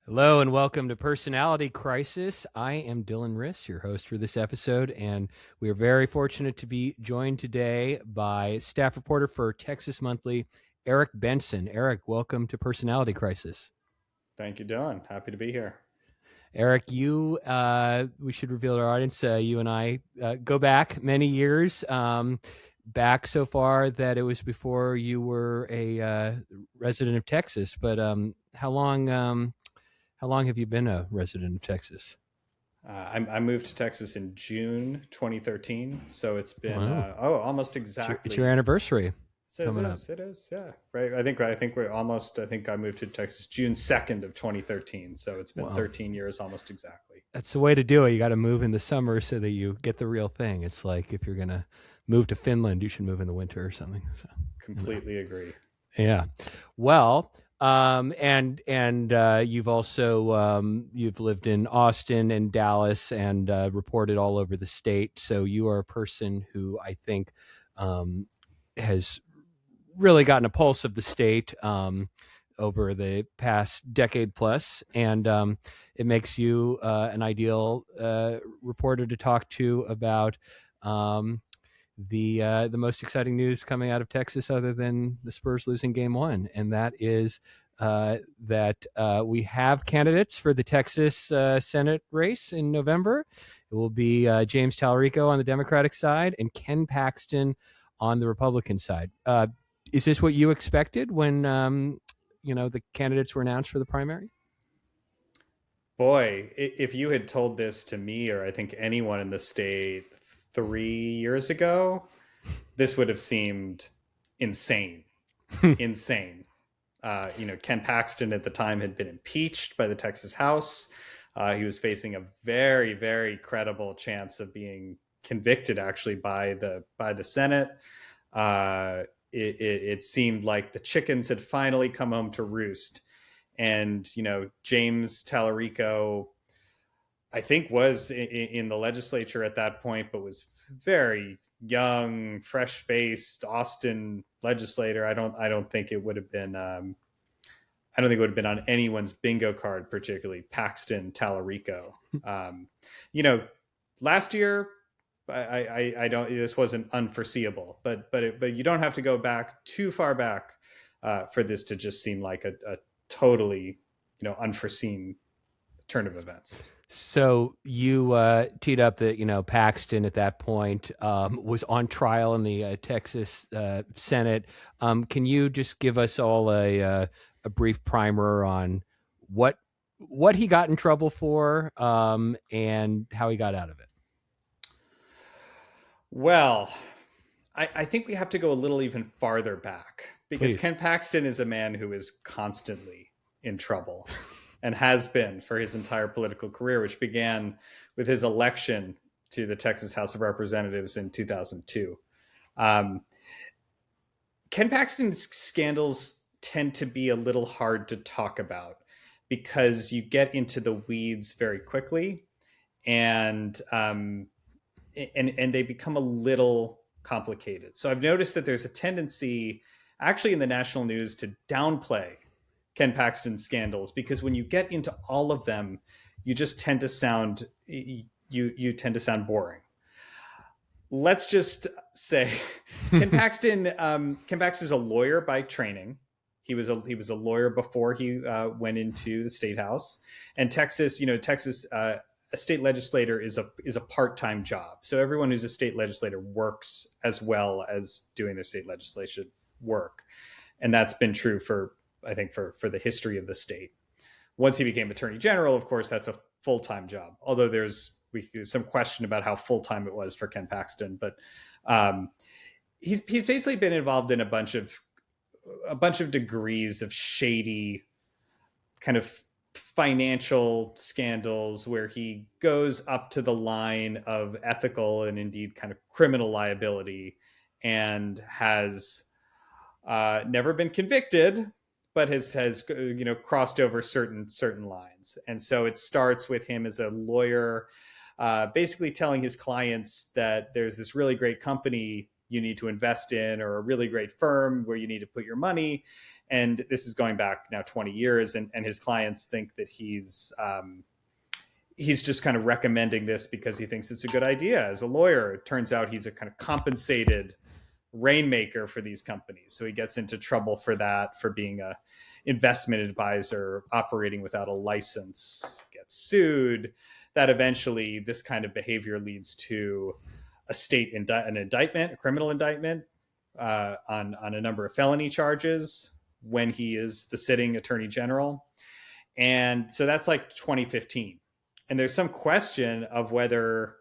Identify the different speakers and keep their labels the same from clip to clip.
Speaker 1: Hello and welcome to Personality Crisis. I am Dylan Ris, your host for this episode, and we are very fortunate to be joined today by staff reporter for Texas Monthly, Eric Benson. Eric, welcome to Personality Crisis.
Speaker 2: Thank you, Dylan. Happy to be here.
Speaker 1: Eric, we should reveal to our audience, you and I go back many years, back so far that it was before you were a resident of Texas. But how long have you been a resident of Texas?
Speaker 2: I moved to Texas in June 2013, so it's been
Speaker 1: Wow.
Speaker 2: almost
Speaker 1: It's your
Speaker 2: exactly.
Speaker 1: anniversary
Speaker 2: So
Speaker 1: coming up.
Speaker 2: it is, yeah, right. I think we're almost. I think I moved to Texas June 2nd of 2013, so it's been
Speaker 1: Wow.
Speaker 2: 13 years almost exactly.
Speaker 1: That's the way to do it. You got to move in the summer so that you get the real thing. It's like if you're going to move to Finland, you should move in the winter or something. So, you know.
Speaker 2: Completely agree.
Speaker 1: Yeah. Well, and you've also you've lived in Austin and Dallas and reported all over the state. So you are a person who I think has really gotten a pulse of the state over the past decade plus, and it makes you an ideal reporter to talk to about um, the most exciting news coming out of Texas, other than the Spurs losing Game One, and that is that we have candidates for the Texas Senate race in November. It will be James Talarico on the Democratic side and Ken Paxton on the Republican side. Is this what you expected when the candidates were announced for the primary?
Speaker 2: Boy, if you had told this to me or I think anyone in the state 3 years ago, this would have seemed insane. Insane. Ken Paxton at the time had been impeached by the Texas House. He was facing a very, very credible chance of being convicted, actually, by the Senate. It seemed like the chickens had finally come home to roost, and James Talarico, I think, was in the legislature at that point, but was very young, fresh faced Austin legislator. I don't think it would have been. I don't think it would have been on anyone's bingo card, particularly Paxton Talarico. Um, you know, Last year, I don't. This wasn't unforeseeable, but you don't have to go back too far back for this to just seem like a totally unforeseen turn of events.
Speaker 1: So you teed up that Paxton at that point was on trial in the Texas Senate. Can you just give us all a brief primer on what what he got in trouble for and how he got out of it?
Speaker 2: Well, I think we have to go a little even farther back because
Speaker 1: Please.
Speaker 2: Ken Paxton is a man who is constantly in trouble and has been for his entire political career, which began with his election to the Texas House of Representatives in 2002. Um, Ken Paxton's scandals tend to be a little hard to talk about because you get into the weeds very quickly, and and they become a little complicated. So I've noticed that there's a tendency, actually, in the national news to downplay Ken Paxton's scandals because when you get into all of them, you just tend to sound you tend to sound boring. Let's just say Ken Paxton is a lawyer by training. He was a lawyer before he went into the state house. And Texas, a state legislator is a part-time job. So everyone who's a state legislator works as well as doing their state legislation work, and that's been true for, I think, for the history of the state. Once he became attorney general, of course, that's a full-time job. Although there's some question about how full-time it was for Ken Paxton, but um, he's basically been involved in a bunch of degrees of shady kind of financial scandals where he goes up to the line of ethical and indeed kind of criminal liability, and has never been convicted, but has crossed over certain lines. And so it starts with him as a lawyer, basically telling his clients that there's this really great company you need to invest in, or a really great firm where you need to put your money. And this is going back now 20 years, and his clients think that he's just kind of recommending this because he thinks it's a good idea as a lawyer. It turns out he's a kind of compensated rainmaker for these companies. So he gets into trouble for that, for being a investment advisor operating without a license, gets sued. That eventually this kind of behavior leads to an indictment, a criminal indictment on a number of felony charges when he is the sitting attorney general. And so that's like 2015. And there's some question of whether,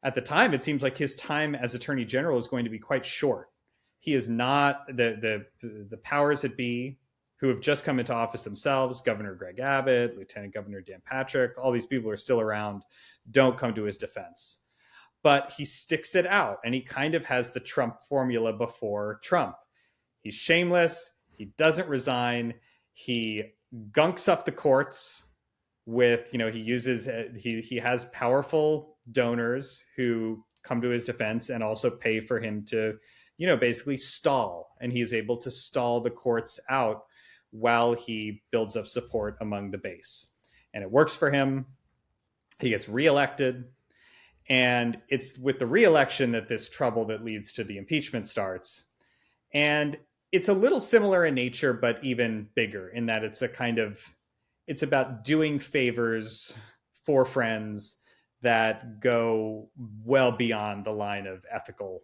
Speaker 2: at the time, it seems like his time as attorney general is going to be quite short. He is not the powers that be, who have just come into office themselves, Governor Greg Abbott, Lieutenant Governor Dan Patrick, all these people are still around, don't come to his defense. But he sticks it out, and he kind of has the Trump formula before Trump. He's shameless. He doesn't resign. He gunks up the courts with, he has powerful donors who come to his defense and also pay for him to, basically stall. And he is able to stall the courts out while he builds up support among the base. And it works for him. He gets reelected. And it's with the reelection that this trouble that leads to the impeachment starts. And it's a little similar in nature, but even bigger in that it's about doing favors for friends that go well beyond the line of ethical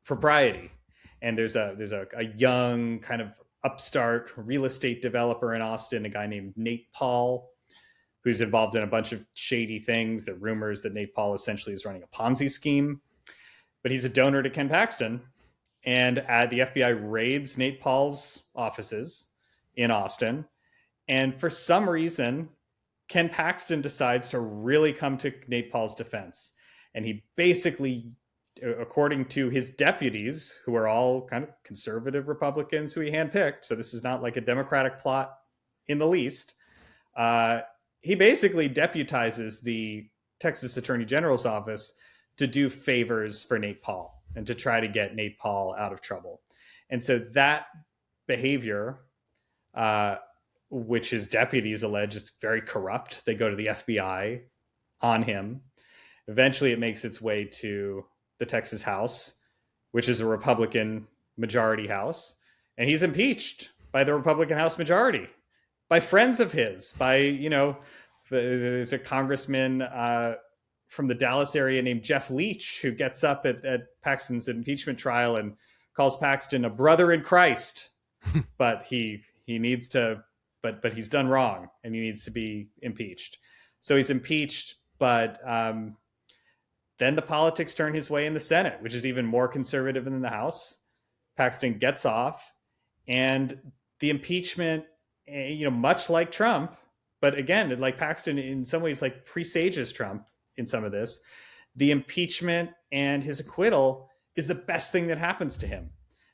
Speaker 2: propriety. And there's a young kind of upstart real estate developer in Austin, a guy named Nate Paul, who's involved in a bunch of shady things. There are rumors that Nate Paul essentially is running a Ponzi scheme, but he's a donor to Ken Paxton. And the FBI raids Nate Paul's offices in Austin. And for some reason, Ken Paxton decides to really come to Nate Paul's defense. And he basically, according to his deputies, who are all kind of conservative Republicans who he handpicked, so this is not like a Democratic plot in the least, he basically deputizes the Texas Attorney General's office to do favors for Nate Paul and to try to get Nate Paul out of trouble. And so that behavior, which his deputies allege is very corrupt, they go to the FBI on him. Eventually it makes its way to the Texas House, which is a Republican majority House. And he's impeached by the Republican House majority, by friends of his, by, there's a congressman from the Dallas area named Jeff Leach who gets up at Paxton's impeachment trial and calls Paxton a brother in Christ, but he needs to, but he's done wrong and he needs to be impeached. So he's impeached, but then the politics turn his way in the Senate, which is even more conservative than the House. Paxton gets off, and the impeachment, much like Trump, but again, like Paxton in some ways like presages Trump in some of this, the impeachment and his acquittal is the best thing that happens to him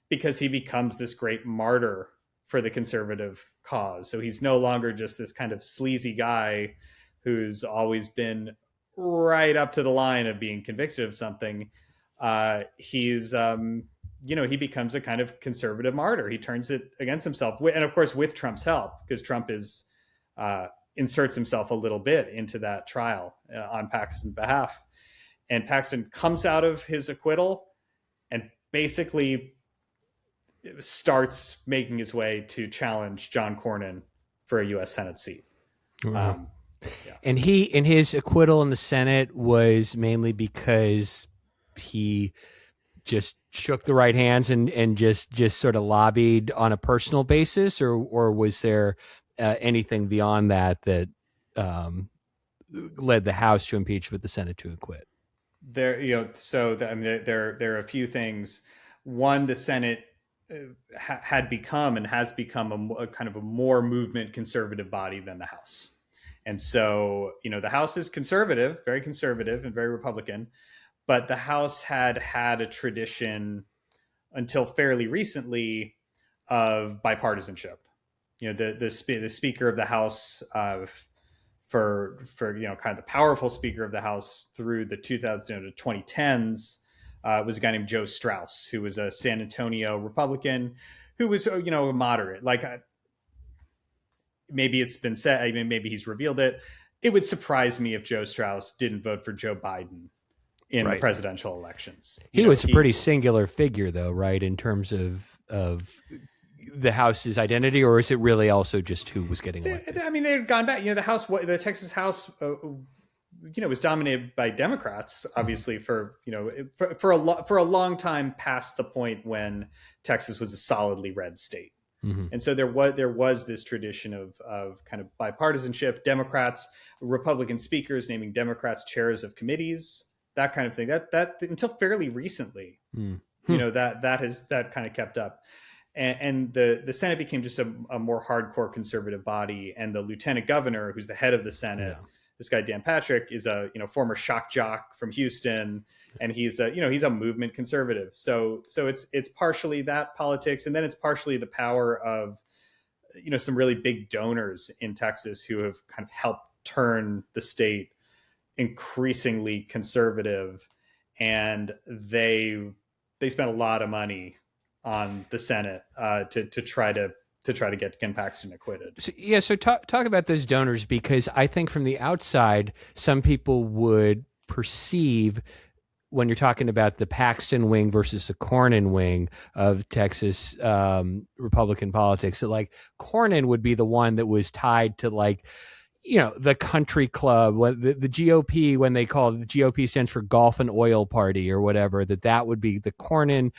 Speaker 2: because he becomes this great martyr for the conservative cause. So he's no longer just this kind of sleazy guy who's always been right up to the line of being convicted of something. He becomes a kind of conservative martyr. He turns it against himself. And of course, with Trump's help, because Trump inserts himself a little bit into that trial on Paxton's behalf. And Paxton comes out of his acquittal and basically starts making his way to challenge John Cornyn for a U.S. Senate seat.
Speaker 1: Yeah. And his acquittal in the Senate was mainly because he just shook the right hands and just sort of lobbied on a personal basis, or was there anything beyond that led the House to impeach but the Senate to acquit?
Speaker 2: There are a few things. One, the Senate had become and has become a kind of a more movement conservative body than the House. And so, the House is conservative, very conservative and very Republican, but the House had a tradition until fairly recently of bipartisanship. The Speaker of the House, for kind of the powerful Speaker of the House through the 2010s, was a guy named Joe Strauss, who was a San Antonio Republican who was a moderate. Like maybe it's been said, I mean, maybe he's revealed it. It would surprise me if Joe Strauss didn't vote for Joe Biden in the
Speaker 1: Right.
Speaker 2: presidential elections.
Speaker 1: He was a pretty singular figure, though, right, in terms of the House's identity, or is it really also just who was getting elected?
Speaker 2: I mean, they had gone back. The Texas House, was dominated by Democrats, obviously, for a long time past the point when Texas was a solidly red state. Mm-hmm. And so there was this tradition of kind of bipartisanship, Democrats, Republican speakers naming Democrats chairs of committees, that kind of thing. That until fairly recently, that kind of kept up. And the Senate became just a more hardcore conservative body, and the lieutenant governor, who's the head of the Senate, this guy Dan Patrick, is a former shock jock from Houston, and he's a movement conservative. So it's partially that politics, and then it's partially the power of some really big donors in Texas who have kind of helped turn the state increasingly conservative, and they spent a lot of money on the Senate to try to get Ken Paxton acquitted.
Speaker 1: So talk about those donors, because I think from the outside, some people would perceive, when you're talking about the Paxton wing versus the Cornyn wing of Texas Republican politics, that like Cornyn would be the one that was tied to like, the country club, the GOP, when they call it, the GOP stands for Golf and Oil Party or whatever, that would be the Cornyn,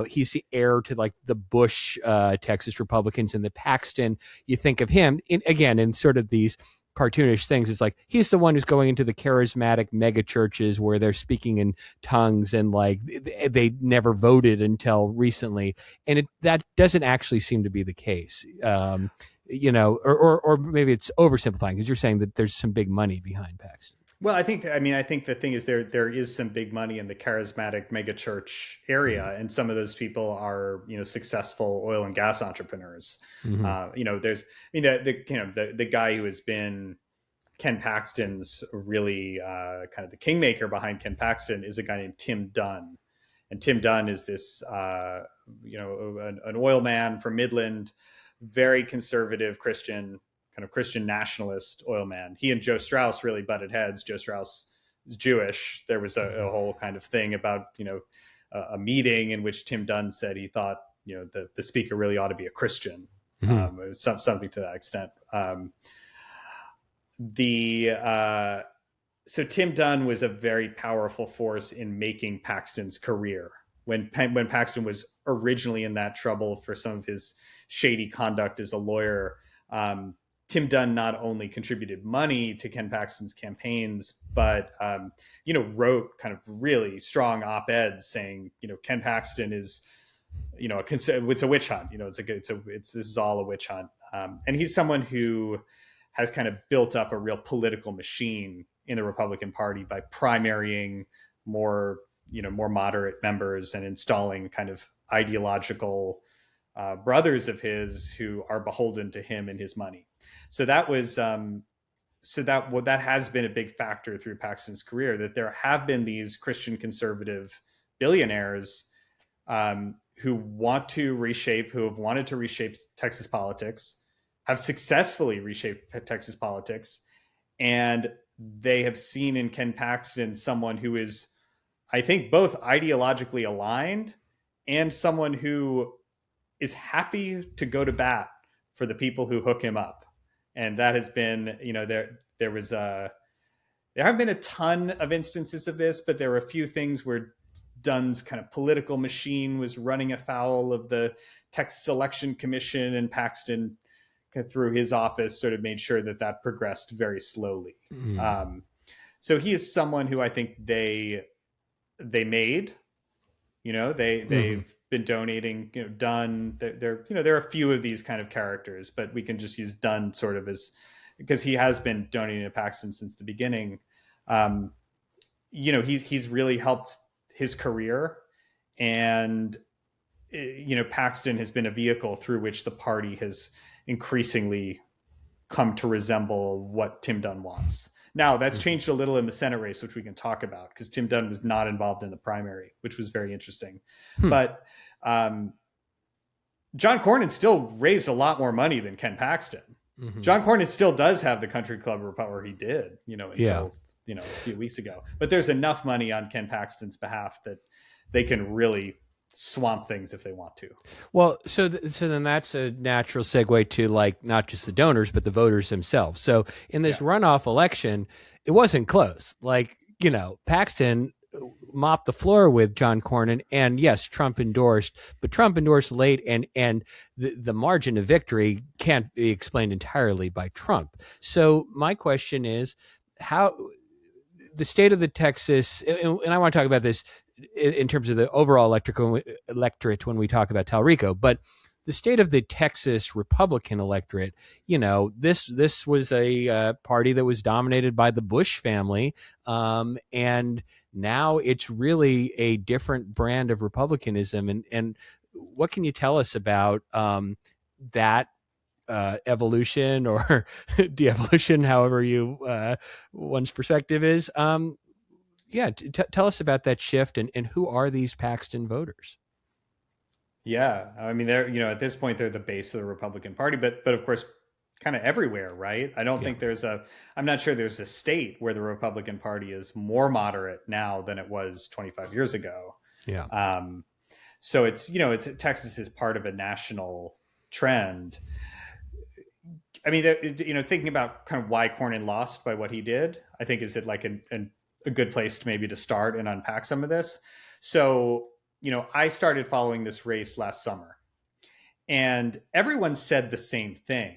Speaker 1: he's the heir to like the Bush Texas Republicans, and the Paxton, you think of him in sort of these cartoonish things. It's like he's the one who's going into the charismatic mega churches where they're speaking in tongues, and like they never voted until recently, and that doesn't actually seem to be the case. Or maybe it's oversimplifying, because you're saying that there's some big money behind Paxton.
Speaker 2: Well, I think the thing is there is some big money in the charismatic megachurch area, mm-hmm. and some of those people are successful oil and gas entrepreneurs. Mm-hmm. There's the guy who has been Ken Paxton's really kind of the kingmaker behind Ken Paxton is a guy named Tim Dunn, and Tim Dunn is this an oil man from Midland, very conservative Christian, kind of Christian nationalist oil man. He and Joe Strauss really butted heads. Joe Strauss is Jewish. There was a whole kind of thing about, a meeting in which Tim Dunn said he thought, the speaker really ought to be a Christian. Mm-hmm. It was something to that extent. So Tim Dunn was a very powerful force in making Paxton's career. When Paxton was originally in that trouble for some of his shady conduct as a lawyer, Tim Dunn not only contributed money to Ken Paxton's campaigns, but wrote kind of really strong op-eds saying, Ken Paxton is, it's a witch hunt. This is all a witch hunt. And he's someone who has kind of built up a real political machine in the Republican Party by primarying more moderate members and installing kind of ideological brothers of his who are beholden to him and his money. So that was that has been a big factor through Paxton's career, that there have been these Christian conservative billionaires who have wanted to reshape Texas politics, have successfully reshaped Texas politics, and they have seen in Ken Paxton someone who is, I think, both ideologically aligned and someone who is happy to go to bat for the people who hook him up. And that has been, there haven't been a ton of instances of this, but there were a few things where Dunn's kind of political machine was running afoul of the Texas Election Commission, and Paxton through his office sort of made sure that progressed very slowly. Mm. So he is someone who I think they made, they've been donating, Dunn. There are a few of these kind of characters, but we can just use Dunn sort of as, because he has been donating to Paxton since the beginning. He's really helped his career, and Paxton has been a vehicle through which the party has increasingly come to resemble what Tim Dunn wants. Now, that's changed a little in the Senate race, which we can talk about, because Tim Dunn was not involved in the primary, which was very interesting. But John Cornyn still raised a lot more money than Ken Paxton.
Speaker 1: Mm-hmm.
Speaker 2: John Cornyn still does have the country club, or he did,
Speaker 1: Yeah.
Speaker 2: until a few weeks ago. But there's enough money on Ken Paxton's behalf that they can really swamp things if they want to.
Speaker 1: Well, so then that's a natural segue to like not just the donors but the voters themselves. So in this
Speaker 2: Yeah.
Speaker 1: runoff election, it wasn't close. Like, Paxton mopped the floor with John Cornyn, and yes, Trump endorsed, but Trump endorsed late, and the margin of victory can't be explained entirely by Trump. So my question is, how the state of the Texas, and I want to talk about this in terms of the overall electorate when we talk about Talarico, but the state of the Texas Republican electorate, this was a party that was dominated by the Bush family, and now it's really a different brand of republicanism. And what can you tell us about that evolution or de-evolution, however one's perspective is? Yeah, tell us about that shift, and who are these Paxton voters?
Speaker 2: Yeah, I mean, they're at this point they're the base of the Republican Party, but of course, kind of everywhere, right? I don't
Speaker 1: Yeah,
Speaker 2: think I'm not sure there's a state where the Republican Party is more moderate now than it was 25 years ago.
Speaker 1: yeah,
Speaker 2: Um, so it's Texas is part of a national trend. I mean, thinking about kind of why Cornyn lost by what he did, I think is it like a good place to maybe to start and unpack some of this. So, I started following this race last summer, and everyone said the same thing,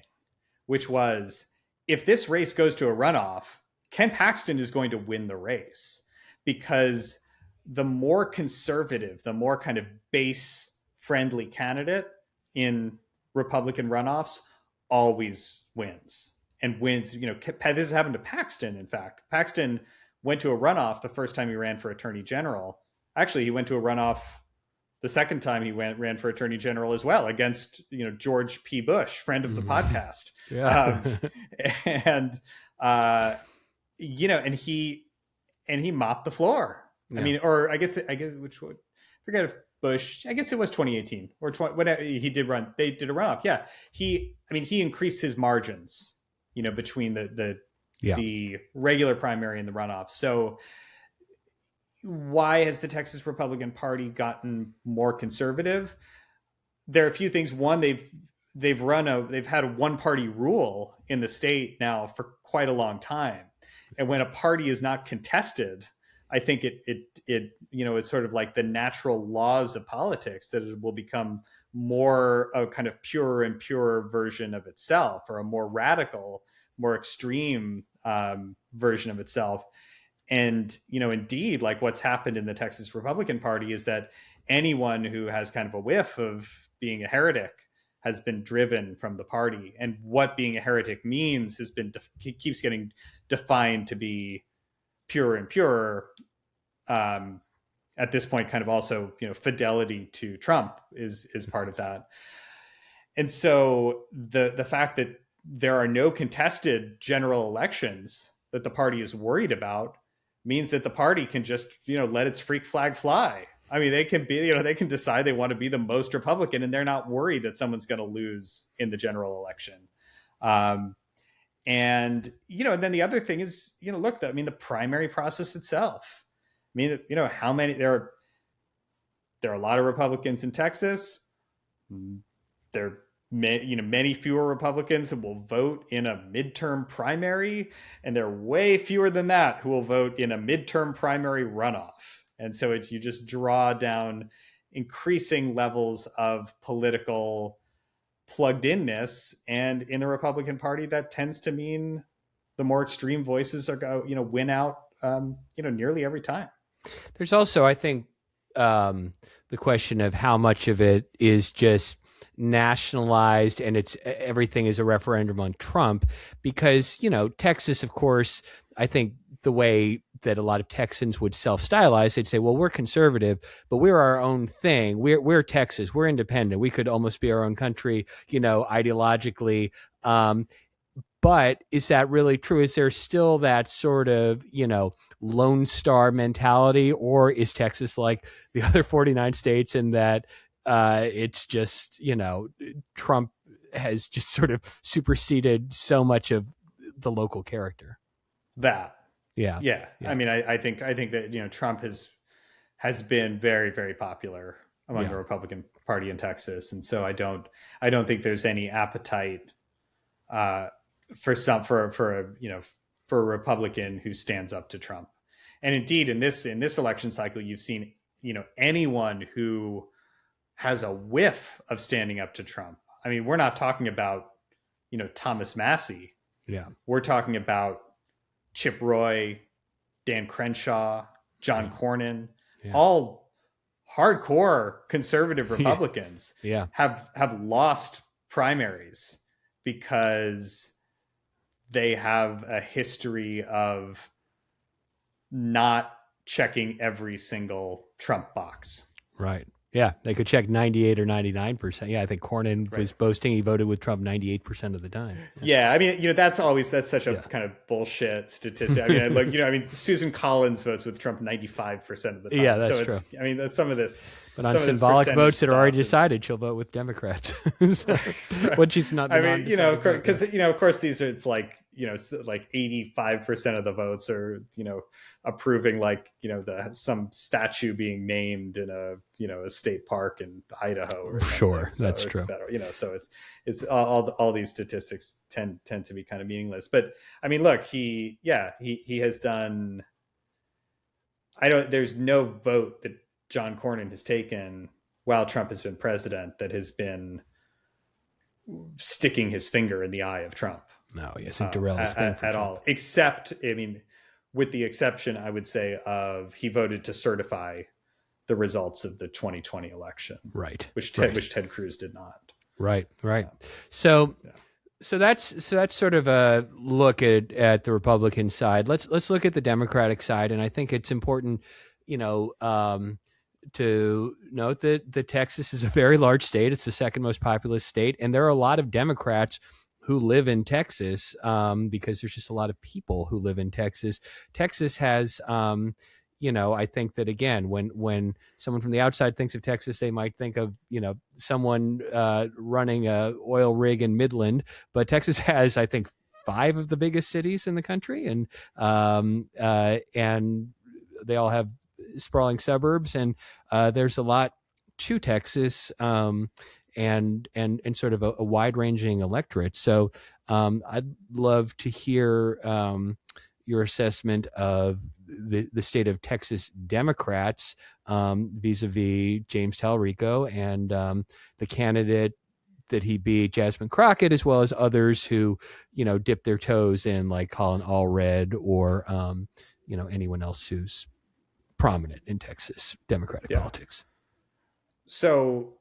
Speaker 2: which was if this race goes to a runoff, Ken Paxton is going to win the race because the more conservative, the more kind of base friendly candidate in Republican runoffs always wins and wins. This has happened to Paxton. In fact, Paxton went to a runoff the first time he ran for attorney general. Actually, he went to a runoff the second time he ran for attorney general as well against George P. Bush, friend of the podcast.
Speaker 1: yeah.
Speaker 2: And and he mopped the floor.
Speaker 1: Yeah.
Speaker 2: I mean, or I guess which would forget if Bush. I guess it was 2018 or whatever he did run. They did a runoff. Yeah, he increased his margins. Between the regular primary and the runoff. So why has the Texas Republican Party gotten more conservative? There are a few things. One, they've had a one party rule in the state now for quite a long time, and when a party is not contested, I think it's sort of like the natural laws of politics that it will become more a kind of purer and purer version of itself, or a more radical, more extreme version of itself. And, indeed, like what's happened in the Texas Republican Party is that anyone who has kind of a whiff of being a heretic has been driven from the party. And what being a heretic means has been keeps getting defined to be purer and purer. At this point, kind of also, fidelity to Trump is part of that. And so the fact that there are no contested general elections that the party is worried about means that the party can just, let its freak flag fly. I mean, they can be, they can decide they want to be the most Republican, and they're not worried that someone's going to lose in the general election. And and then the other thing is, look, the primary process itself. I mean, how many there are a lot of Republicans in Texas. There are many fewer Republicans that will vote in a midterm primary, and there are way fewer than that who will vote in a midterm primary runoff. And so you just draw down increasing levels of political plugged inness, and in the Republican Party, that tends to mean the more extreme voices are win out nearly every time.
Speaker 1: There's also, I think, the question of how much of it is just nationalized and everything is a referendum on Trump, because Texas, of course, I think the way that a lot of Texans would self-stylize, they'd say, well, we're conservative, but we're our own thing. We're Texas. We're independent. We could almost be our own country, ideologically. But is that really true? Is there still that sort of, Lone Star mentality, or is Texas like the other 49 states in that it's just, Trump has just sort of superseded so much of the local character.
Speaker 2: That.
Speaker 1: Yeah.
Speaker 2: Yeah.
Speaker 1: Yeah.
Speaker 2: I mean, I think that, Trump has been very, very popular among the
Speaker 1: Yeah.
Speaker 2: Republican Party in Texas. And so I don't think there's any appetite for a Republican who stands up to Trump. And indeed, in this election cycle, you've seen, anyone who has a whiff of standing up to Trump. I mean, we're not talking about, Thomas Massey.
Speaker 1: Yeah.
Speaker 2: We're talking about Chip Roy, Dan Crenshaw, John Cornyn, all hardcore conservative Republicans
Speaker 1: Yeah.
Speaker 2: have lost primaries because they have a history of not checking every single Trump box.
Speaker 1: Right. Yeah, they could check 98 or 99%. Yeah, I think Cornyn was boasting he voted with Trump 98% of the time.
Speaker 2: Yeah, I mean, that's such a kind of bullshit statistic. I mean, Susan Collins votes with Trump 95% of the time.
Speaker 1: Yeah, that's
Speaker 2: so
Speaker 1: true.
Speaker 2: I mean, some of this.
Speaker 1: But on symbolic votes that are already decided, she'll vote with Democrats. So, which is not.
Speaker 2: I mean, because of course these are. It's like 85% of the votes are approving some statue being named in a state park in Idaho. Or
Speaker 1: sure,
Speaker 2: so
Speaker 1: that's true.
Speaker 2: So it's all these statistics tend to be kind of meaningless. But I mean, look, he has done. There's no vote that John Cornyn has taken while Trump has been president that has been sticking his finger in the eye of Trump.
Speaker 1: No, he hasn't derailed his thing
Speaker 2: at all. Except, I mean, with the exception, I would say, of he voted to certify the results of the 2020 election,
Speaker 1: right?
Speaker 2: Which Ted Cruz did not.
Speaker 1: Right. So that's sort of a look at the Republican side. Let's look at the Democratic side, and I think it's important, to note that Texas is a very large state. It's the second most populous state, and there are a lot of Democrats who live in Texas because there's just a lot of people who live in Texas. Texas has, I think that, again, when someone from the outside thinks of Texas, they might think of, someone running a oil rig in Midland, but Texas has, I think, 5 of the biggest cities in the country, and they all have sprawling suburbs, and there's a lot to Texas, and sort of a wide-ranging electorate. So I'd love to hear your assessment of the state of Texas Democrats vis-a-vis James Talarico and the candidate that he beat, Jasmine Crockett, as well as others who, dip their toes in, like Colin Allred or, anyone else who's prominent in Texas Democratic politics.
Speaker 2: So,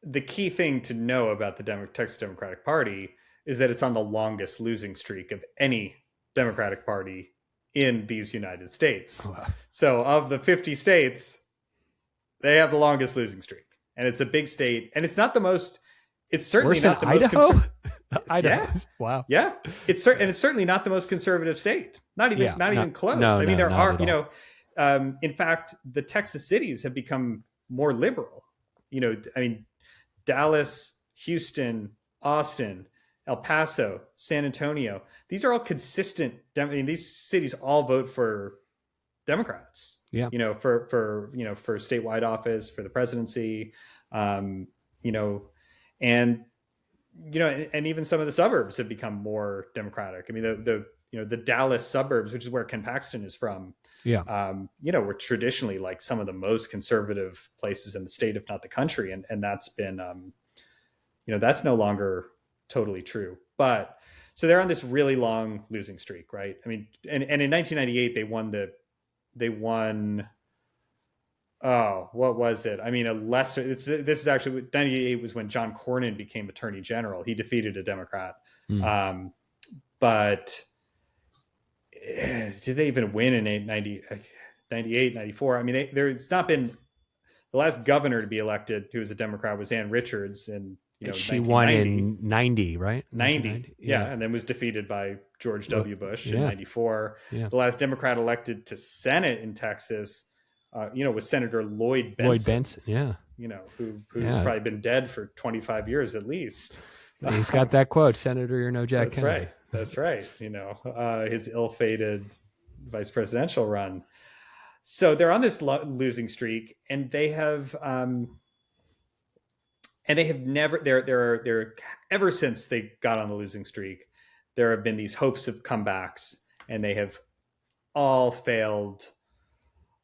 Speaker 2: the key thing to know about the Texas Democratic Party is that it's on the longest losing streak of any Democratic Party in these United States. Wow. So of the 50 states, they have the longest losing streak. And it's a big state. And it's not the most, it's certainly not the
Speaker 1: Idaho?
Speaker 2: most
Speaker 1: Idaho.
Speaker 2: Yeah.
Speaker 1: Wow.
Speaker 2: Yeah. It's certainly not the most conservative state. Not even close. I mean, there are, in fact, the Texas cities have become more liberal. Dallas, Houston, Austin, El Paso, San Antonio. These are all consistent. These cities all vote for Democrats.
Speaker 1: Yeah.
Speaker 2: For statewide office, for the presidency, and even some of the suburbs have become more Democratic. I mean, the Dallas suburbs, which is where Ken Paxton is from, were traditionally like some of the most conservative places in the state, if not the country. And that's been, that's no longer totally true. But so they're on this really long losing streak, right? I mean, and in 1998, they won. Oh, what was it? I mean, this is actually 98 was when John Cornyn became Attorney General. He defeated a Democrat. But did they even win in 98, 94? I mean, there's not been, the last governor to be elected who was a Democrat was Ann Richards, and
Speaker 1: she won in 90, right?
Speaker 2: 90, yeah, and then was defeated by George W. Bush in 94. Yeah. The last Democrat elected to Senate in Texas was Senator Lloyd
Speaker 1: Lloyd
Speaker 2: Benson,
Speaker 1: Benson, yeah.
Speaker 2: who's probably been dead for 25 years at least.
Speaker 1: He's got that quote, "Senator, you're no Jack
Speaker 2: That's
Speaker 1: Kennedy."
Speaker 2: right. That's right. His ill-fated vice presidential run. So they're on this losing streak, and they have never they're ever since they got on the losing streak, there have been these hopes of comebacks, and they have all failed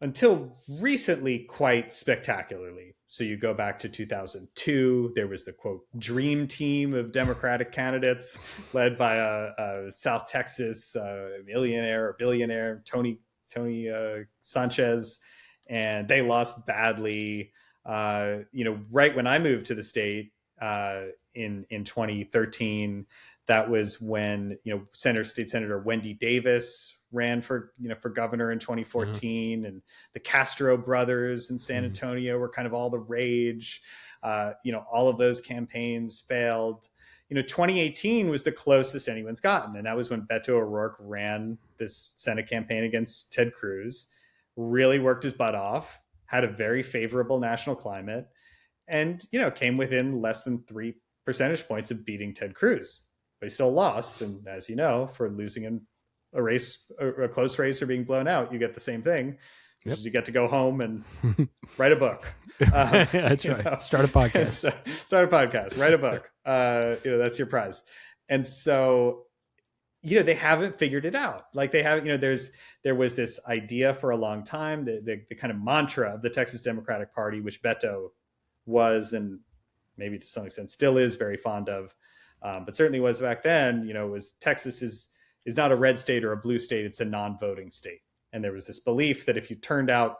Speaker 2: until recently quite spectacularly. So you go back to 2002, there was the quote dream team of Democratic candidates led by a South Texas billionaire Tony Sanchez, and they lost badly. Right when I moved to the state in 2013, that was when State Senator Wendy Davis ran for governor in 2014, and the Castro brothers in San Antonio were kind of all the rage. All of those campaigns failed. 2018 was the closest anyone's gotten, and that was when Beto O'Rourke ran this Senate campaign against Ted Cruz, really worked his butt off, had a very favorable national climate, and came within less than 3 percentage points of beating Ted Cruz. But he still lost, and as you know, for losing in a close race or being blown out, you get the same thing, which is you get to go home and write a book.
Speaker 1: That's right. Start a podcast.
Speaker 2: Write a book. That's your prize. And so, they haven't figured it out. Like they have, there was this idea for a long time, the kind of mantra of the Texas Democratic Party, which Beto was, and maybe to some extent still is, very fond of, but certainly was back then, was Texas is not a red state or a blue state, it's a non-voting state. And there was this belief that if you turned out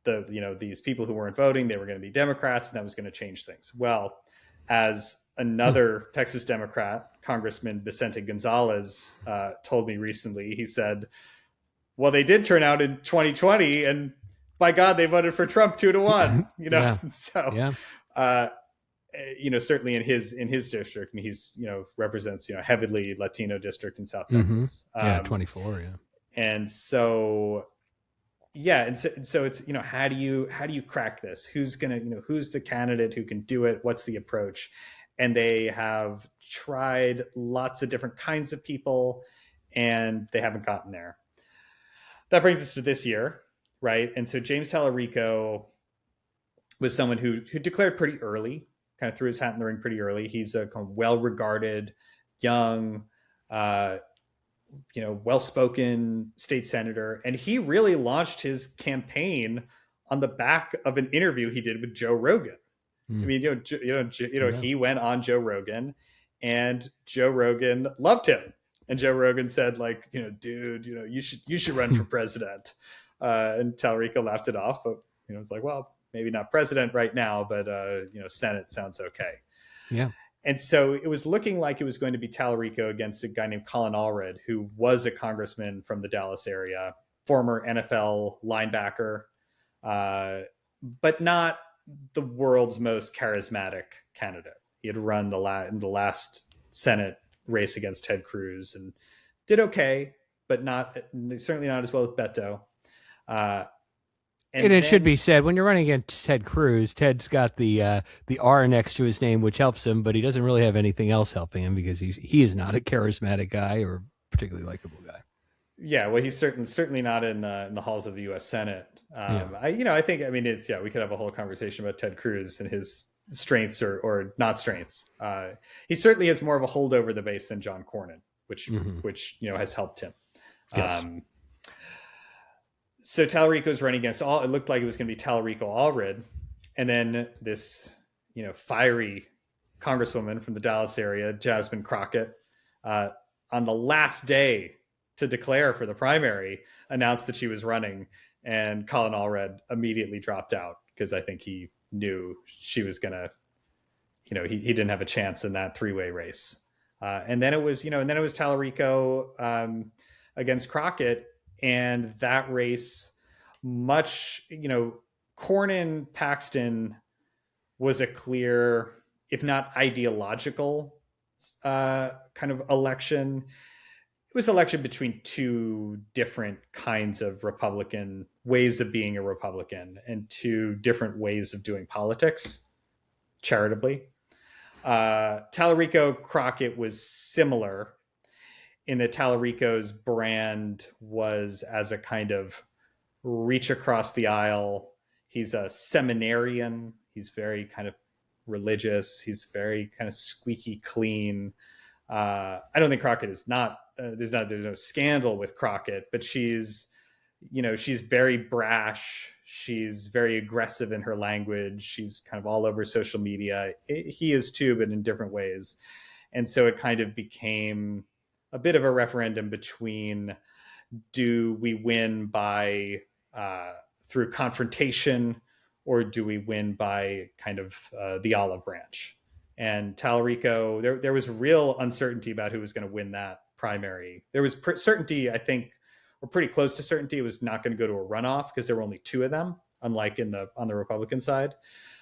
Speaker 2: these people who weren't voting, they were going to be Democrats, and that was going to change things. Well, as another Texas Democrat, Congressman Vicente Gonzalez, told me recently, he said, well, they did turn out in 2020, and by God, they voted for Trump 2-1,
Speaker 1: Yeah.
Speaker 2: So,
Speaker 1: yeah.
Speaker 2: Certainly in his district, and he's, represents, heavily Latino district in South Texas.
Speaker 1: 24. Yeah.
Speaker 2: And so, and so it's, how do you crack this? Who's who's the candidate who can do it? What's the approach? And they have tried lots of different kinds of people, and they haven't gotten there. That brings us to this year, right? And so James Talarico was someone who declared pretty early, kind of threw his hat in the ring pretty early. He's a kind of well-regarded, young, well-spoken state senator, and he really launched his campaign on the back of an interview he did with Joe Rogan. I mean, he went on Joe Rogan, and Joe Rogan loved him, and Joe Rogan said, like, dude, you should run for president. And Talarico laughed it off, but it's like, well, maybe not president right now, but Senate sounds okay.
Speaker 1: Yeah.
Speaker 2: And so it was looking like it was going to be Talarico against a guy named Colin Allred, who was a congressman from the Dallas area, former NFL linebacker, but not the world's most charismatic candidate. He had run in the last Senate race against Ted Cruz and did okay, but certainly not as well as Beto.
Speaker 1: And it should be said, when you're running against Ted Cruz, Ted's got the R next to his name, which helps him, but he doesn't really have anything else helping him because he is not a charismatic guy or particularly likable guy.
Speaker 2: Yeah, well, he's certainly not in the halls of the U.S. Senate. I think we could have a whole conversation about Ted Cruz and his strengths or not strengths. He certainly has more of a hold over the base than John Cornyn, which has helped him.
Speaker 1: Yes.
Speaker 2: So Talarico's running against it looked like it was going to be Talarico Allred, and then this fiery congresswoman from the Dallas area, Jasmine Crockett, on the last day to declare for the primary, announced that she was running, and Colin Allred immediately dropped out because I think he knew she was gonna, he didn't have a chance in that 3-way race. And then it was Talarico against Crockett, and that race, Cornyn Paxton was a clear, if not ideological, kind of election. it was election between two different kinds of Republican ways of being a Republican and two different ways of doing politics charitably. Talarico Crockett was similar in that Talarico's brand was as a kind of reach across the aisle. He's a seminarian. He's very kind of religious. He's very kind of squeaky clean. I don't think Crockett is not. There's no scandal with Crockett, but she's very brash. She's very aggressive in her language. She's kind of all over social media. He is too, but in different ways. And so it kind of became a bit of a referendum between, do we win by through confrontation, or do we win by kind of the olive branch? And Talarico, there was real uncertainty about who was going to win that primary. There was certainty, I think, or pretty close to certainty, it was not going to go to a runoff because there were only two of them, unlike on the Republican side.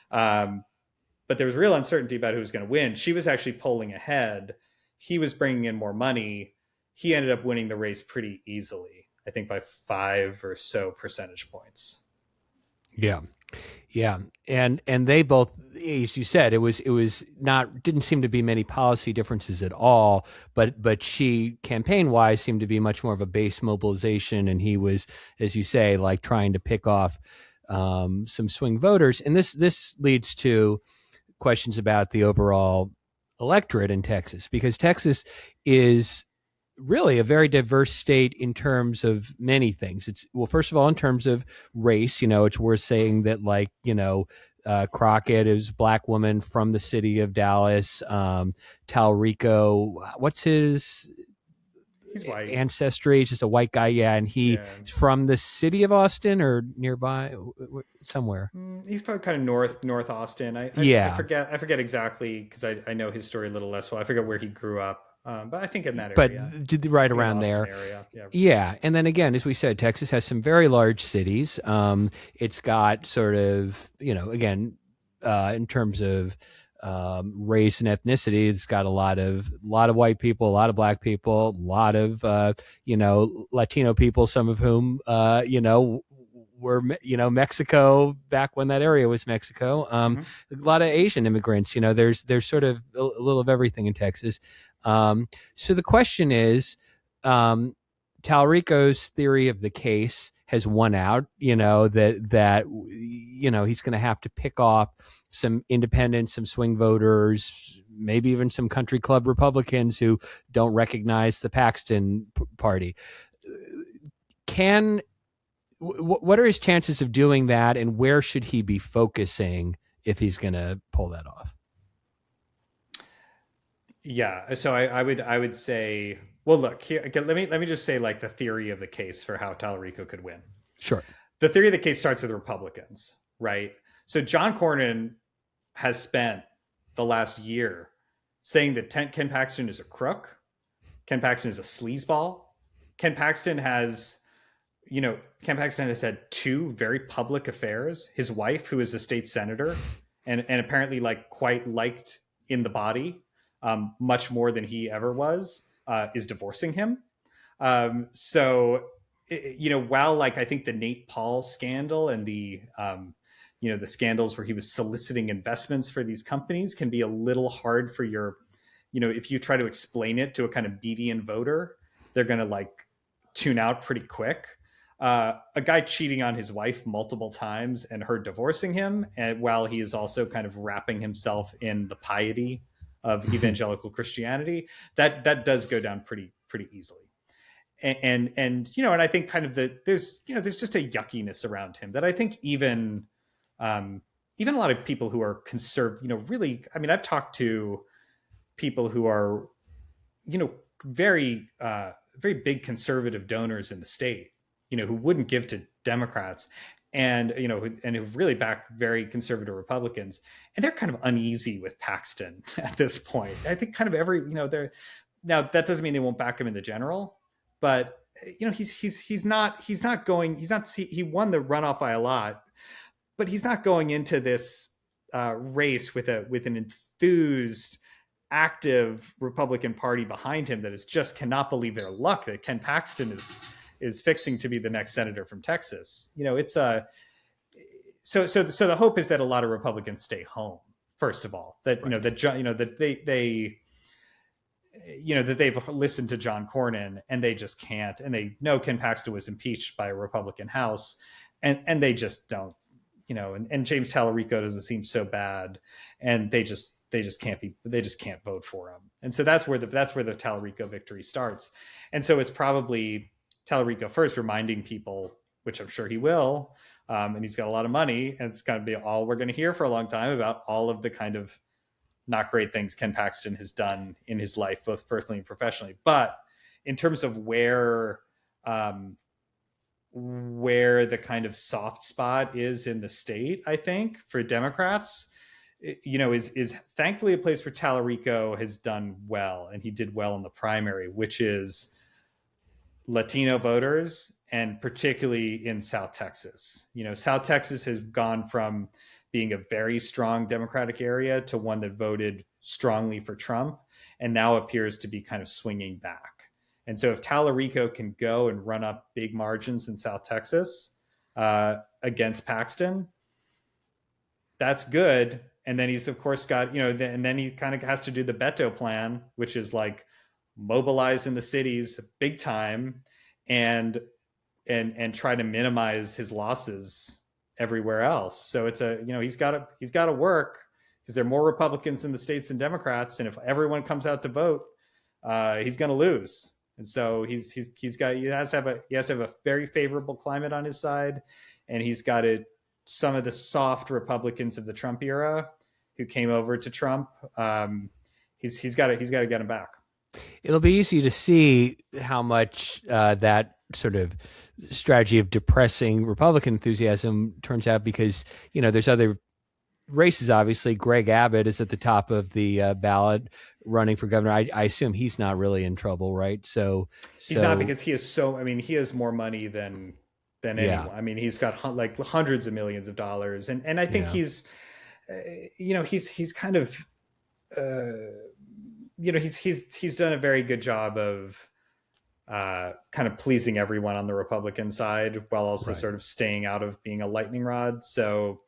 Speaker 2: But there was real uncertainty about who was going to win. She was actually polling ahead. He was bringing in more money. He ended up winning the race pretty easily, I think by 5 or so percentage points.
Speaker 1: Yeah. Yeah. And they both, as you said, it was not, didn't seem to be many policy differences at all, but she, campaign wise, seemed to be much more of a base mobilization. And he was, as you say, like trying to pick off some swing voters. And this leads to questions about the overall electorate in Texas, because Texas is really a very diverse state in terms of many things. It's, well, first of all, in terms of race, it's worth saying that, like, Crockett is a black woman from the city of Dallas. Talarico, what's his
Speaker 2: He's white
Speaker 1: ancestry? Just a white guy. Yeah. And he's from the city of Austin or nearby somewhere.
Speaker 2: He's probably kind of north Austin. I forget exactly, because I know his story a little less well. I forget where he grew up. But I think in that area.
Speaker 1: But right around there. Yeah. And then again, as we said, Texas has some very large cities. It's got sort of, again, in terms of race and ethnicity, it's got a lot of white people, a lot of black people, a lot of, Latino people, some of whom, were, Mexico back when that area was Mexico. A lot of Asian immigrants, there's sort of a little of everything in Texas. So the question is, Talarico's theory of the case has won out, that he's going to have to pick off some independents, some swing voters, maybe even some country club Republicans who don't recognize the Paxton party. What are his chances of doing that, and where should he be focusing if he's going to pull that off?
Speaker 2: Yeah, so I would say, well, look here. Let me just say, like, the theory of the case for how Talarico could win.
Speaker 1: Sure.
Speaker 2: The theory of the case starts with Republicans, right? So John Cornyn has spent the last year saying that Ken Paxton is a crook. Ken Paxton is a sleazeball. Ken Paxton has had two very public affairs. His wife, who is a state senator and apparently, like, quite liked in the body, much more than he ever was, is divorcing him. So, while, like, I think the Nate Paul scandal and the scandals where he was soliciting investments for these companies can be a little hard for your, if you try to explain it to a kind of median voter, they're going to, like, tune out pretty quick. A guy cheating on his wife multiple times and her divorcing him, and while he is also kind of wrapping himself in the piety of evangelical Christianity, that does go down pretty easily. And I think kind of there's just a yuckiness around him that I think even a lot of people who are conservative, really, I mean, I've talked to people who are, very very big conservative donors in the state, who wouldn't give to Democrats, and who've really backed very conservative Republicans, and they're kind of uneasy with Paxton at this point. I think kind of they're, now that doesn't mean they won't back him in the general, but he won the runoff by a lot, but he's not going into this race with an enthused active Republican Party behind him that is just cannot believe their luck that Ken Paxton is fixing to be the next senator from Texas. It's a so the hope is that a lot of Republicans stay home. First of all, that
Speaker 1: Right.
Speaker 2: that they that they've listened to John Cornyn and they just can't, and they know Ken Paxton was impeached by a Republican House, and they just don't, and James Talarico doesn't seem so bad, and they just can't vote for him, and so that's where the Talarico victory starts, and so it's probably Talarico first reminding people, which I'm sure he will, and he's got a lot of money, and it's going to be all we're going to hear for a long time about all of the kind of not great things Ken Paxton has done in his life, both personally and professionally. But in terms of where the kind of soft spot is in the state, I think for Democrats, is thankfully a place where Talarico has done well, and he did well in the primary, which is Latino voters, and particularly in South Texas. South Texas has gone from being a very strong Democratic area to one that voted strongly for Trump and now appears to be kind of swinging back. And so if Talarico can go and run up big margins in South Texas against Paxton, that's good. And then he's, of course, got, and then he kind of has to do the Beto plan, which is like mobilize in the cities big time and try to minimize his losses everywhere else. So it's he's got to work, because there are more Republicans in the states than Democrats, and if everyone comes out to vote, he's going to lose. And so he has to have a very favorable climate on his side, and he's got some of the soft Republicans of the Trump era who came over to Trump. He's got to get him back.
Speaker 1: It'll be easy to see how much that sort of strategy of depressing Republican enthusiasm turns out, because there's other races. Obviously, Greg Abbott is at the top of the ballot running for governor. I assume he's not really in trouble, right? So
Speaker 2: he's not, because he is so. I mean, he has more money than anyone. I mean, he's got like hundreds of millions of dollars, and I think he's kind of he's done a very good job of kind of pleasing everyone on the Republican side while also sort of staying out of being a lightning rod. So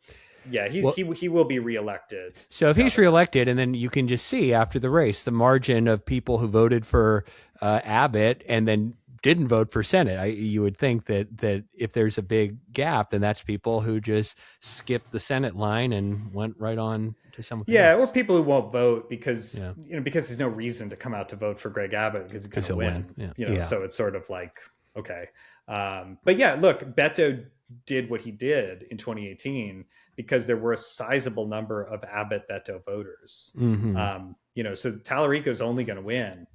Speaker 2: yeah, he will be reelected.
Speaker 1: So if he's reelected, and then you can just see after the race the margin of people who voted for Abbott and then didn't vote for Senate. You would think that if there's a big gap, then that's people who just skipped the Senate line and went right on to someone else.
Speaker 2: Or people who won't vote because because there's no reason to come out to vote for Greg Abbott because he's going to win.
Speaker 1: Yeah.
Speaker 2: So it's sort of like, okay. But yeah, look, Beto did what he did in 2018 because there were a sizable number of Abbott Beto voters.
Speaker 1: Mm-hmm.
Speaker 2: So Talarico is only going to win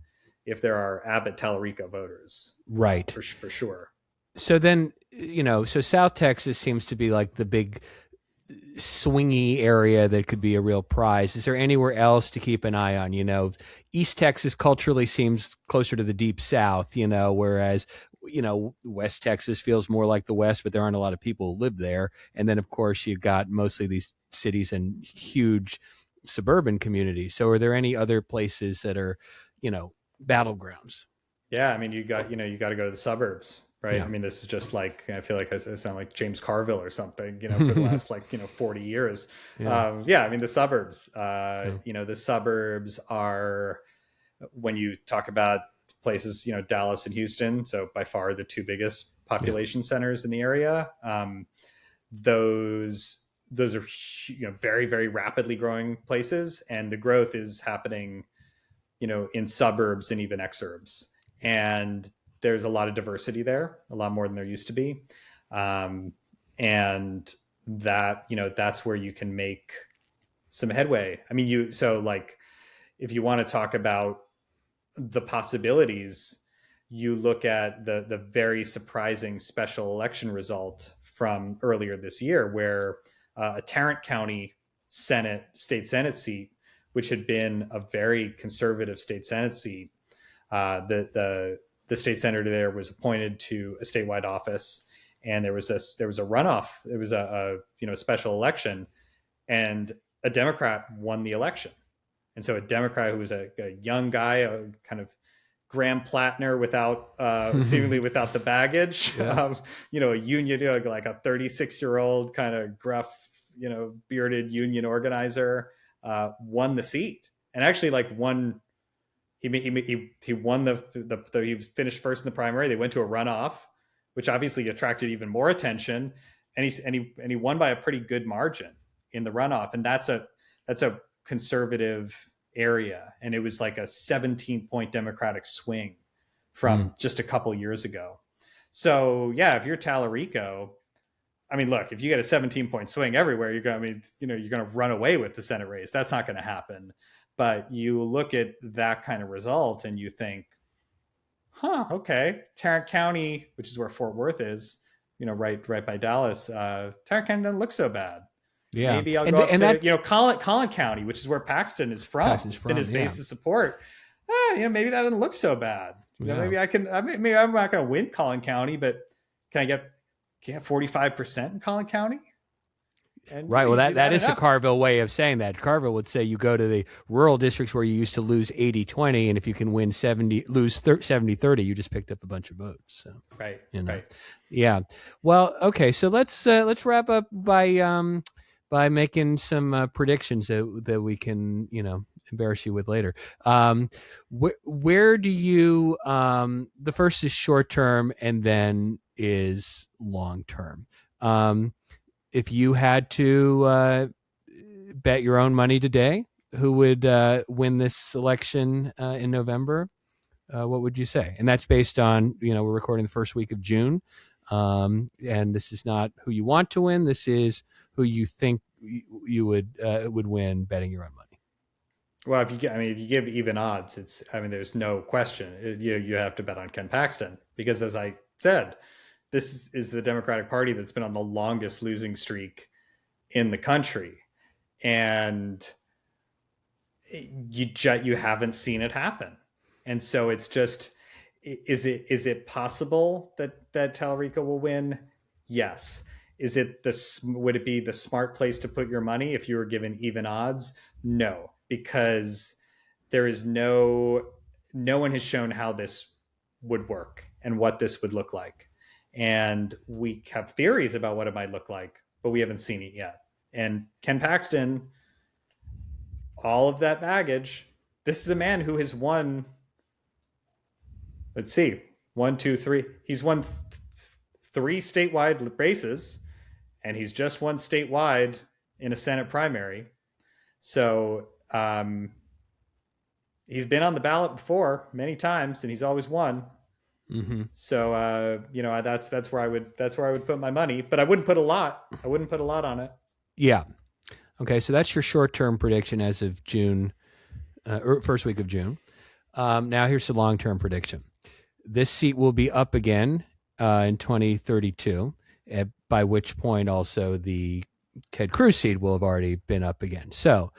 Speaker 2: if there are Abbott Talarico voters.
Speaker 1: Right.
Speaker 2: For sure.
Speaker 1: So then, so South Texas seems to be like the big swingy area that could be a real prize. Is there anywhere else to keep an eye on? East Texas culturally seems closer to the deep South, whereas, West Texas feels more like the West, but there aren't a lot of people who live there. And then, of course, you've got mostly these cities and huge suburban communities. So are there any other places that are, battlegrounds?
Speaker 2: Yeah. I mean, you got to go to the suburbs. Right.
Speaker 1: Yeah.
Speaker 2: I mean, this is just like, I feel like I sound like James Carville or something, for the last 40 years. I mean, the suburbs, the suburbs are, when you talk about places, Dallas and Houston, so by far the two biggest population centers in the area. Those are, very, very rapidly growing places. And the growth is happening, in suburbs and even exurbs. And there's a lot of diversity there, a lot more than there used to be. And that, that's where you can make some headway. I mean, if you want to talk about the possibilities, you look at the very surprising special election result from earlier this year, where a Tarrant County state Senate seat, which had been a very conservative state Senate seat, the state senator there was appointed to a statewide office, and there was a runoff. There was a special election, and a Democrat won the election. And so a Democrat who was a young guy, a kind of Graham Plattner without seemingly without the baggage,
Speaker 1: Yeah.
Speaker 2: a union, like a 36-year-old kind of gruff, bearded union organizer, won the seat, and actually like won. He won he finished first in the primary. They went to a runoff, which obviously attracted even more attention, and he won by a pretty good margin in the runoff, and that's a conservative area, and it was like a 17-point Democratic swing from just a couple years ago. So yeah, if you're Talarico, I mean, look, if you get a 17-point swing everywhere, you're going to run away with the Senate race. That's not going to happen. But you look at that kind of result and you think, okay, Tarrant County, which is where Fort Worth is, right by Dallas, Tarrant County doesn't look so bad.
Speaker 1: Yeah.
Speaker 2: Maybe I'll go up to Collin County, which is where Paxton is from. It's been his base of support. Maybe that doesn't look so bad. Maybe I can. Maybe I'm not going to win Collin County, but can I get 45% in Collin County?
Speaker 1: And right. Well, that is the Carville way of saying that. Carville would say you go to the rural districts where you used to lose 80-20, and if you can win 70-30, you just picked up a bunch of votes. So,
Speaker 2: right.
Speaker 1: Right. Yeah. Well, okay. So let's wrap up by making some predictions that we can embarrass you with later. Where do you? The first is short term, and then is long term. If you had to bet your own money today, who would win this election in November? What would you say? And that's based on, we're recording the first week of June. And this is not who you want to win. This is who you think you would win betting your own money.
Speaker 2: Well, if you give even odds, there's no question. You have to bet on Ken Paxton because, as I said, this is the Democratic Party that's been on the longest losing streak in the country. And you haven't seen it happen. And so it's just, is it possible that Talarico will win? Yes. Would it be the smart place to put your money if you were given even odds? No, because there is no one has shown how this would work and what this would look like. And we have theories about what it might look like, but we haven't seen it yet. And Ken Paxton, all of that baggage, this is a man who has won, let's see, 1, 2, 3. He's won 3 statewide races, and he's just won statewide in a Senate primary. So he's been on the ballot before many times, and he's always won.
Speaker 1: Mm-hmm.
Speaker 2: So that's where I would put my money, but I wouldn't put a lot. I wouldn't put a lot on it.
Speaker 1: Yeah. Okay. So that's your short-term prediction as of June, or first week of June. Now here's the long-term prediction. This seat will be up again in 2032, by which point also the Ted Cruz seat will have already been up again. So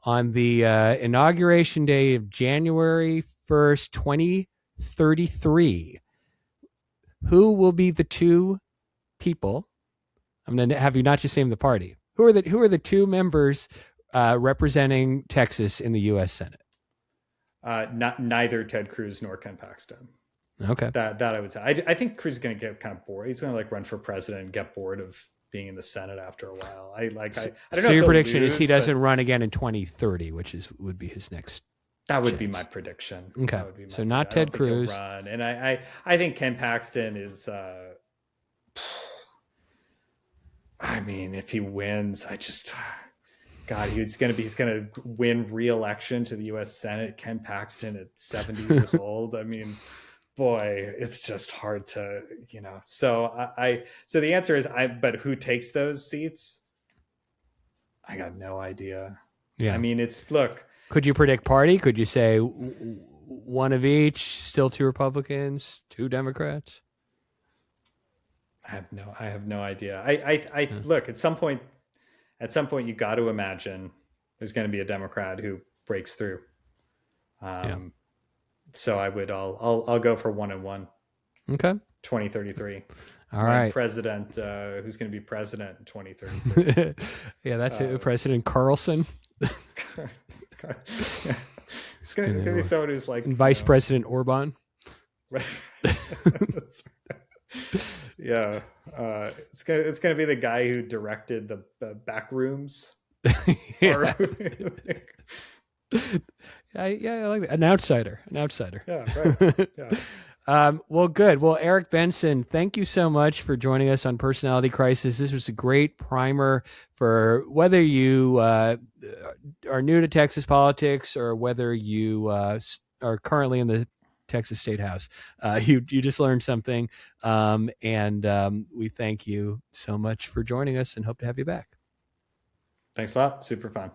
Speaker 1: on the inauguration day of January 1st, 2033, who will be the two people? I'm going to have you not just name the party. Who are the two members representing Texas in the U.S. Senate?
Speaker 2: Neither Ted Cruz nor Ken Paxton.
Speaker 1: Okay.
Speaker 2: That I would say. I think Cruz is going to get kind of bored. He's going to run for president and get bored of being in the Senate after a while. I don't know.
Speaker 1: So your prediction is he doesn't run again in 2030, which would be his next.
Speaker 2: That would be my prediction.
Speaker 1: Okay. So not Ted Cruz.
Speaker 2: Run. And I think Ken Paxton is. If he wins, he's going to win re-election to the U.S. Senate. Ken Paxton at 70 years old. Boy, it's just hard to, So so the answer is but who takes those seats? I got no idea.
Speaker 1: Yeah.
Speaker 2: Look.
Speaker 1: Could you predict party? Could you say one of each? Still 2 Republicans, 2 Democrats?
Speaker 2: I have no idea. I look, at some point you got to imagine there's going to be a Democrat who breaks through. So I'll go for 1 and 1.
Speaker 1: Okay.
Speaker 2: 2033.
Speaker 1: All
Speaker 2: when
Speaker 1: right.
Speaker 2: president, who's going to be president in 2033.
Speaker 1: Yeah, that's it.
Speaker 2: Uh,
Speaker 1: President Carlson.
Speaker 2: it's gonna be someone who's like,
Speaker 1: and Vice President Orban.
Speaker 2: Yeah, it's gonna be the guy who directed the back rooms.
Speaker 1: Yeah. I like that. An outsider.
Speaker 2: Yeah, right. Yeah.
Speaker 1: Well, good. Well, Eric Benson, thank you so much for joining us on Personality Crisis. This was a great primer for whether you are new to Texas politics or whether you are currently in the Texas State House. You just learned something, and we thank you so much for joining us and hope to have you back.
Speaker 2: Thanks a lot. Super fun.